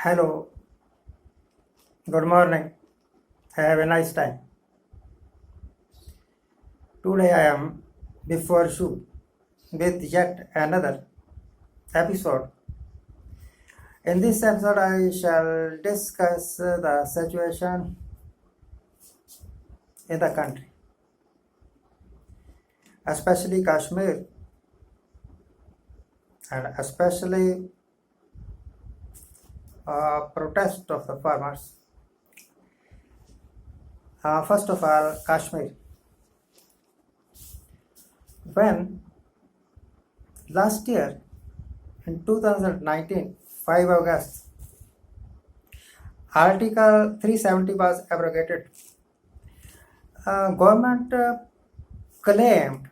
Hello, good morning. Have a nice time. Today I am before you with yet another episode. In this episode, I shall discuss the situation in the country, especially Kashmir, and especially protest of the farmers. First of all, Kashmir. When last year in 2019, 5 August, Article 370 was abrogated. Government claimed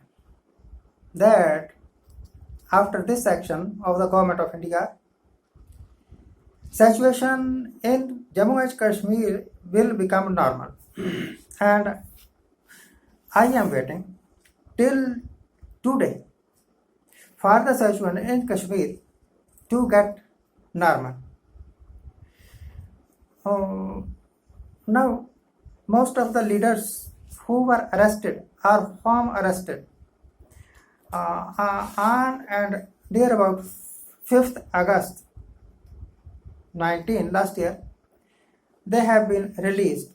that after this action of the government of India, situation in Jammu and Kashmir will become normal. And I am waiting till today for the situation in Kashmir to get normal. Now, most of the leaders who were arrested or home arrested on and near about 5th August 19 last year, they have been released.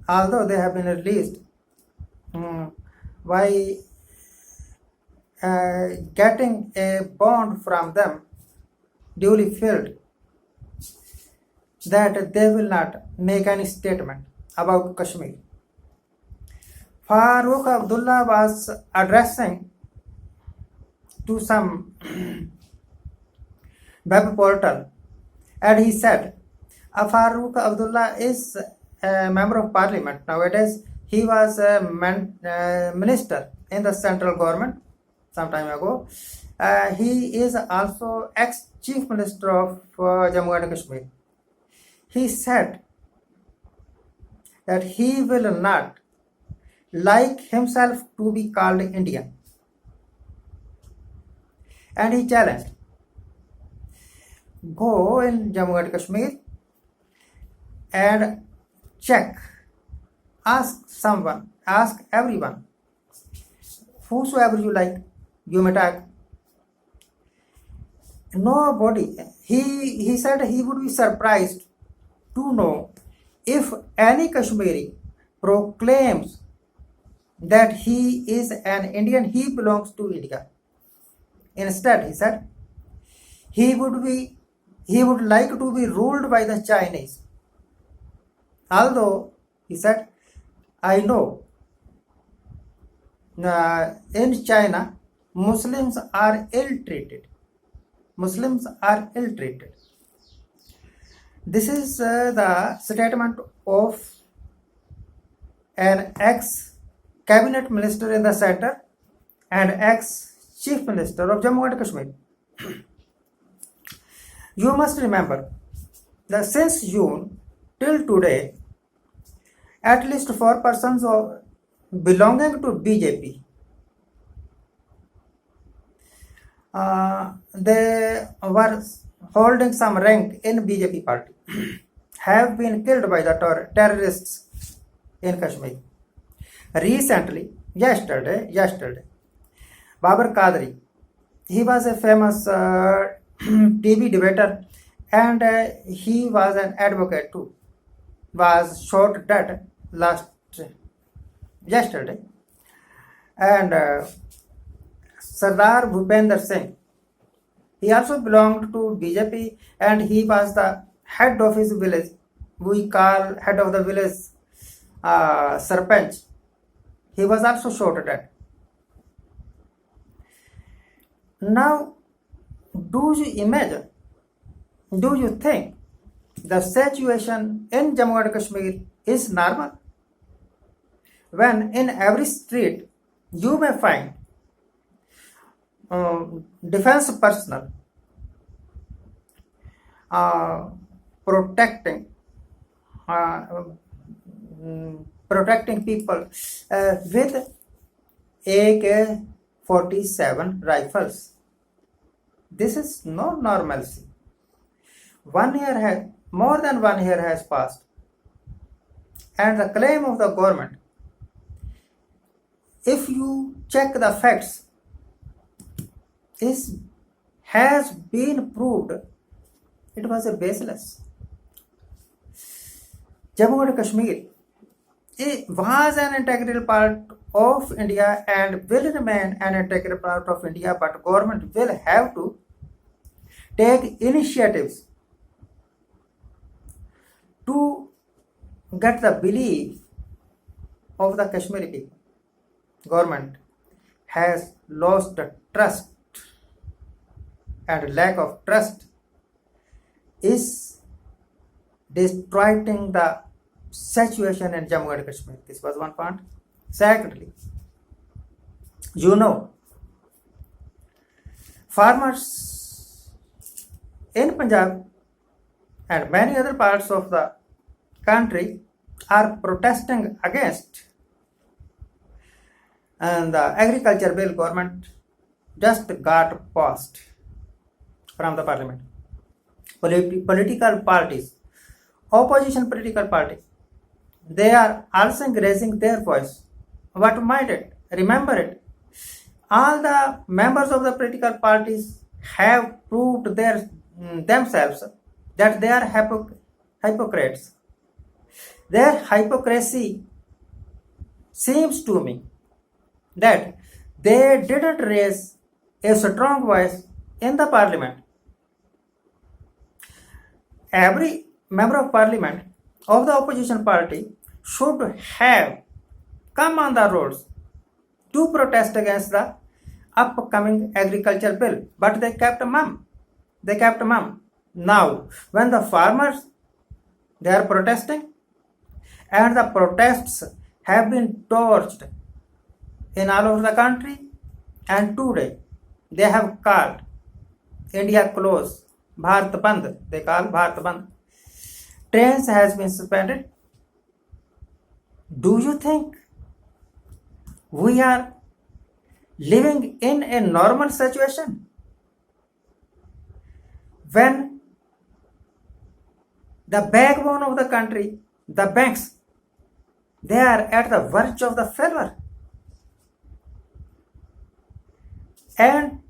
Although they have been released by getting a bond from them duly filled, that they will not make any statement about Kashmir. Farooq Abdullah was addressing to some web portal, and he said, Farooq Abdullah is a member of parliament nowadays. He was a minister in the central government some time ago. He is also ex-chief minister of Jammu and Kashmir. He said that he will not like himself to be called Indian. And he challenged, go in Jammu and Kashmir and check, ask someone, ask everyone, whosoever you like, you may talk. Nobody. He said he would be surprised to know if any Kashmiri proclaims that he is an Indian, he belongs to India. Instead, he said, he would like to be ruled by the Chinese. Although, he said, I know in China, Muslims are ill-treated. Muslims are ill-treated. This is the statement of an ex-cabinet minister in the center and ex-chief minister of Jammu and Kashmir. You must remember that since June till today, at least 4 persons belonging to BJP, they were holding some rank in BJP party, have been killed by the terrorists in Kashmir. Recently, yesterday, Babar Qadri, he was a famous TV debater, and he was an advocate too, was shot dead yesterday. And Sardar Bhupender Singh, he also belonged to BJP, and he was the head of his village. We call head of the village Sarpanch. He was also shot dead. Now, do you imagine, do you think the situation in Jammu and Kashmir is normal? When in every street you may find defense personnel protecting people with AK-47 rifles. This is no normalcy. 1 year more than 1 year has passed, and the claim of the government, if you check the facts, has been proved it was a baseless. Jammu and Kashmir was an integral part of India and will remain an integral part of India, but government will have to take initiatives to get the belief of the Kashmiri people. Government has lost the trust, and lack of trust is destroying the situation in Jammu and Kashmir. This was one point. Secondly, farmers in Punjab and many other parts of the country are protesting against, and the agriculture bill government just got passed from the parliament. Political parties, opposition political parties, they are also raising their voice. What might it? Remember it. All the members of the political parties have proved themselves that they are hypocrites. Their hypocrisy seems to me that they didn't raise a strong voice in the parliament. Every member of parliament of the opposition party should have come on the roads to protest against the upcoming agriculture bill, but they kept mum. Now, when the farmers, they are protesting, and the protests have been torched in all over the country, and today they have called India close, Bharat Bandh, they call Bharat Bandh. Trains has been suspended. Do you think we are living in a normal situation when the backbone of the country, the banks, they are at the verge of the failure, and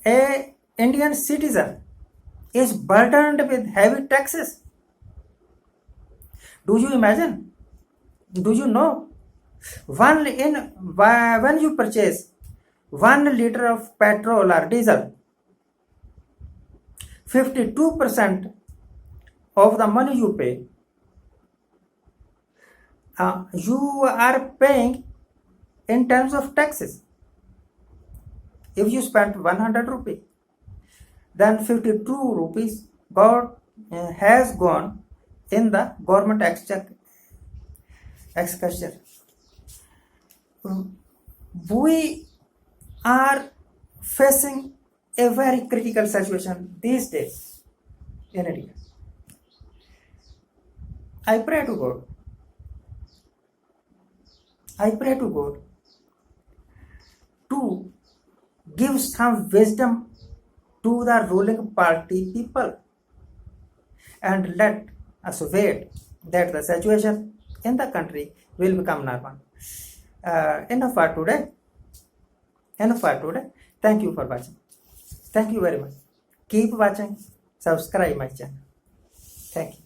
a Indian citizen is burdened with heavy taxes? Do you imagine? Do you know? When you purchase 1 liter of petrol or diesel, 52% of the money you pay, you are paying in terms of taxes. If you spend 100 rupees, then 52 rupees has gone in the government exchequer. We are facing a very critical situation these days in India. I pray to God to give some wisdom to the ruling party people, and let us wait that the situation in the country will become normal. Enough for today. Thank you for watching. Thank you very much. Keep watching. Subscribe my channel. Thank you.